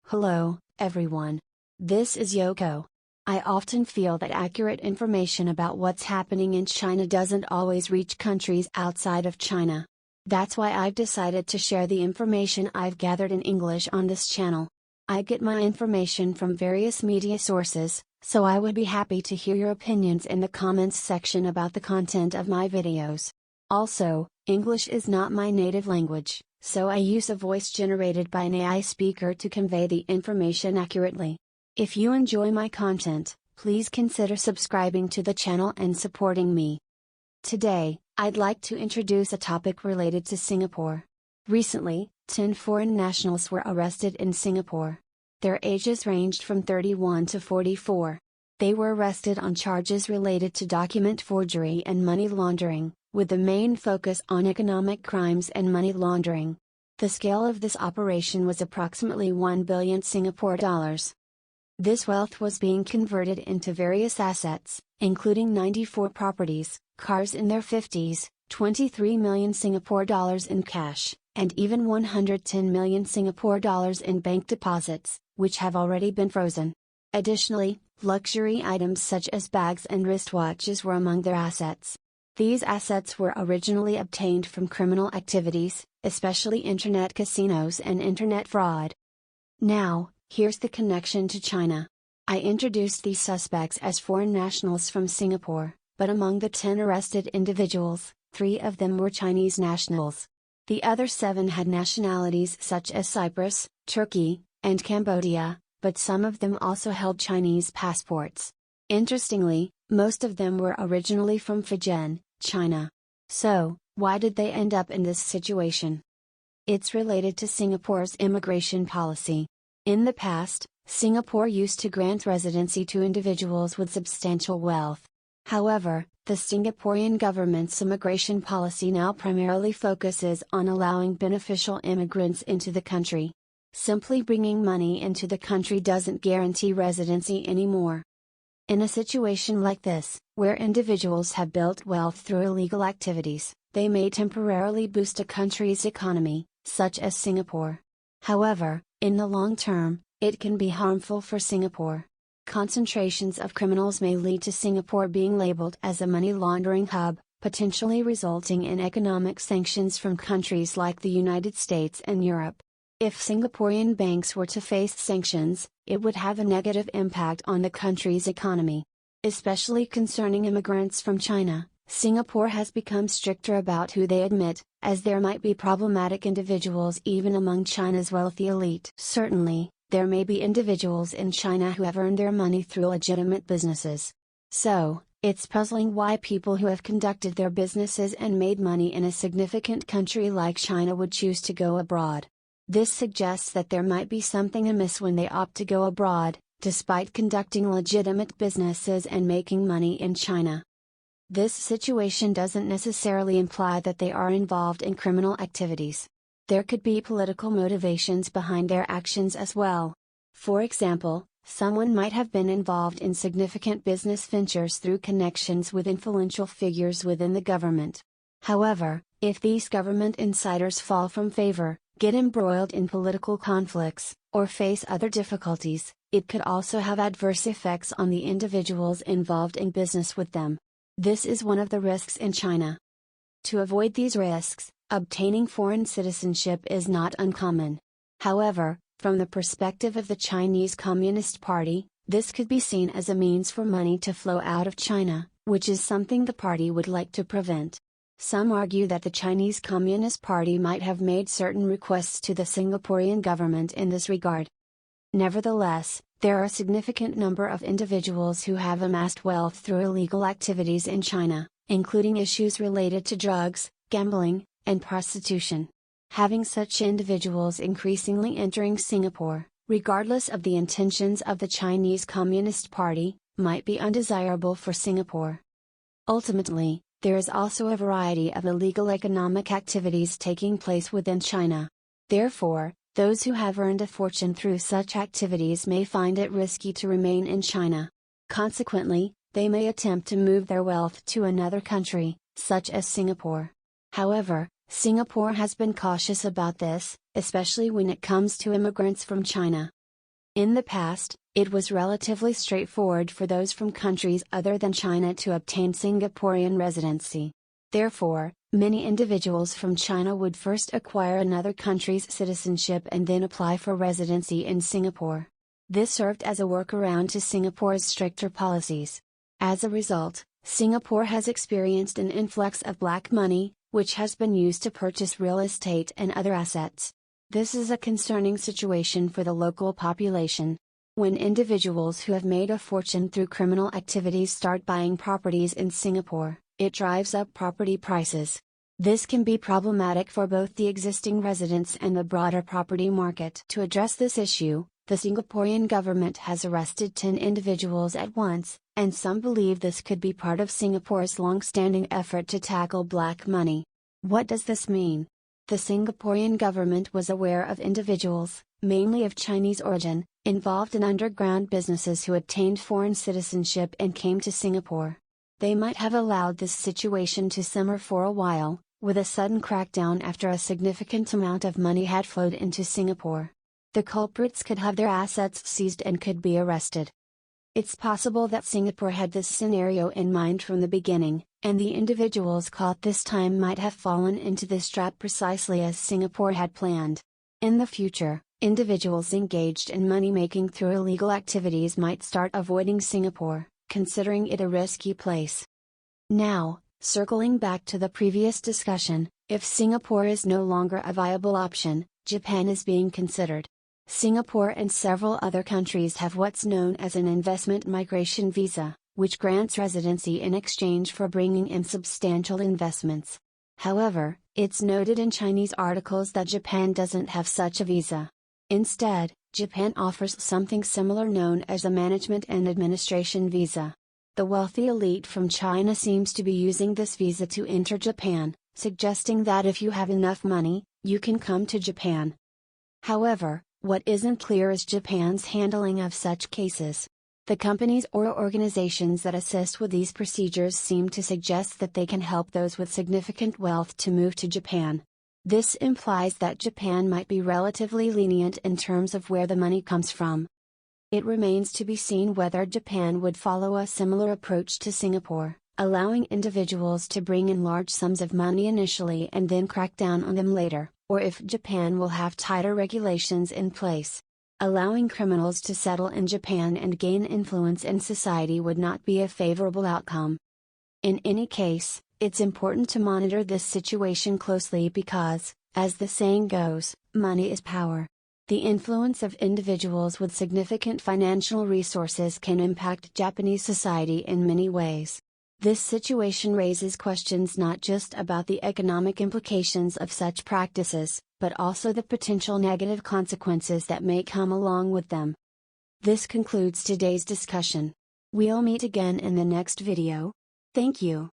Hello, everyone. This is Yoko. I often feel that accurate information about what's happening in China doesn't always reach countries outside of China. That's why I've decided to share the information I've gathered in English on this channel. I get my information from various media sources, so I would be happy to hear your opinions in the comments section about the content of my videos. Also, English is not my native language, so I use a voice generated by an AI speaker to convey the information accurately. If you enjoy my content, please consider subscribing to the channel and supporting me. Today, I'd like to introduce a topic related to Singapore. Recently, 10 foreign nationals were arrested in Singapore. Their ages ranged from 31 to 44. They were arrested on charges related to document forgery and money laundering, with the main focus on economic crimes and money laundering. The scale of this operation was approximately 1 billion Singapore dollars. This wealth was being converted into various assets, including 94 properties, cars in their 50s, 23 million Singapore dollars in cash, and even 110 million Singapore dollars in bank deposits, which have already been frozen. Additionally, luxury items such as bags and wristwatches were among their assets. These assets were originally obtained from criminal activities, especially internet casinos and internet fraud. Now, here's the connection to China. I introduced these suspects as foreign nationals from Singapore, but among the 10 arrested individuals, 3 of them were Chinese nationals. The other 7 had nationalities such as Cyprus, Turkey, and Cambodia, but some of them also held Chinese passports. Interestingly, most of them were originally from Shenzhen, China. So, why did they end up in this situation? It's related to Singapore's immigration policy. In the past, Singapore used to grant residency to individuals with substantial wealth. However, the Singaporean government's immigration policy now primarily focuses on allowing beneficial immigrants into the country. Simply bringing money into the country doesn't guarantee residency anymore. In a situation like this, where individuals have built wealth through illegal activities, they may temporarily boost a country's economy, such as Singapore. However, in the long term, it can be harmful for Singapore. Concentrations of criminals may lead to Singapore being labeled as a money laundering hub, potentially resulting in economic sanctions from countries like the United States and Europe. If Singaporean banks were to face sanctions, it would have a negative impact on the country's economy. Especially concerning immigrants from China, Singapore has become stricter about who they admit, as there might be problematic individuals even among China's wealthy elite. Certainly, there may be individuals in China who have earned their money through legitimate businesses. So, it's puzzling why people who have conducted their businesses and made money in a significant country like China would choose to go abroad. This suggests that there might be something amiss when they opt to go abroad, despite conducting legitimate businesses and making money in China. This situation doesn't necessarily imply that they are involved in criminal activities. There could be political motivations behind their actions as well. For example, someone might have been involved in significant business ventures through connections with influential figures within the government. However, if these government insiders fall from favor, get embroiled in political conflicts, or face other difficulties, it could also have adverse effects on the individuals involved in business with them. This is one of the risks in China. To avoid these risks, obtaining foreign citizenship is not uncommon. However, from the perspective of the Chinese Communist Party, this could be seen as a means for money to flow out of China, which is something the party would like to prevent. Some argue that the Chinese Communist Party might have made certain requests to the Singaporean government in this regard. Nevertheless, there are a significant number of individuals who have amassed wealth through illegal activities in China, including issues related to drugs, gambling, and prostitution. Having such individuals increasingly entering Singapore, regardless of the intentions of the Chinese Communist Party, might be undesirable for Singapore. Ultimately, there is also a variety of illegal economic activities taking place within China. Therefore, those who have earned a fortune through such activities may find it risky to remain in China. Consequently, they may attempt to move their wealth to another country, such as Singapore. However, Singapore has been cautious about this, especially when it comes to immigrants from China. In the past, it was relatively straightforward for those from countries other than China to obtain Singaporean residency. Therefore, many individuals from China would first acquire another country's citizenship and then apply for residency in Singapore. This served as a workaround to Singapore's stricter policies. As a result, Singapore has experienced an influx of black money, which has been used to purchase real estate and other assets. This is a concerning situation for the local population. When individuals who have made a fortune through criminal activities start buying properties in Singapore, it drives up property prices. This can be problematic for both the existing residents and the broader property market. To address this issue, the Singaporean government has arrested 10 individuals at once, and some believe this could be part of Singapore's long-standing effort to tackle black money. What does this mean? The Singaporean government was aware of individuals, mainly of Chinese origin, involved in underground businesses who obtained foreign citizenship and came to Singapore. They might have allowed this situation to simmer for a while, with a sudden crackdown after a significant amount of money had flowed into Singapore. The culprits could have their assets seized and could be arrested. It's possible that Singapore had this scenario in mind from the beginning, and the individuals caught this time might have fallen into this trap precisely as Singapore had planned. In the future, individuals engaged in money-making through illegal activities might start avoiding Singapore, considering it a risky place. Now, circling back to the previous discussion, if Singapore is no longer a viable option, Japan is being considered. Singapore and several other countries have what's known as an investment migration visa, which grants residency in exchange for bringing in substantial investments. However, it's noted in Chinese articles that Japan doesn't have such a visa. Instead, Japan offers something similar known as a management and administration visa. The wealthy elite from China seems to be using this visa to enter Japan, suggesting that if you have enough money, you can come to Japan. However, what isn't clear is Japan's handling of such cases. The companies or organizations that assist with these procedures seem to suggest that they can help those with significant wealth to move to Japan. This implies that Japan might be relatively lenient in terms of where the money comes from. It remains to be seen whether Japan would follow a similar approach to Singapore, allowing individuals to bring in large sums of money initially and then crack down on them later, or if Japan will have tighter regulations in place. Allowing criminals to settle in Japan and gain influence in society would not be a favorable outcome. In any case, it's important to monitor this situation closely because, as the saying goes, money is power. The influence of individuals with significant financial resources can impact Japanese society in many ways. This situation raises questions not just about the economic implications of such practices, but also the potential negative consequences that may come along with them. This concludes today's discussion. We'll meet again in the next video. Thank you.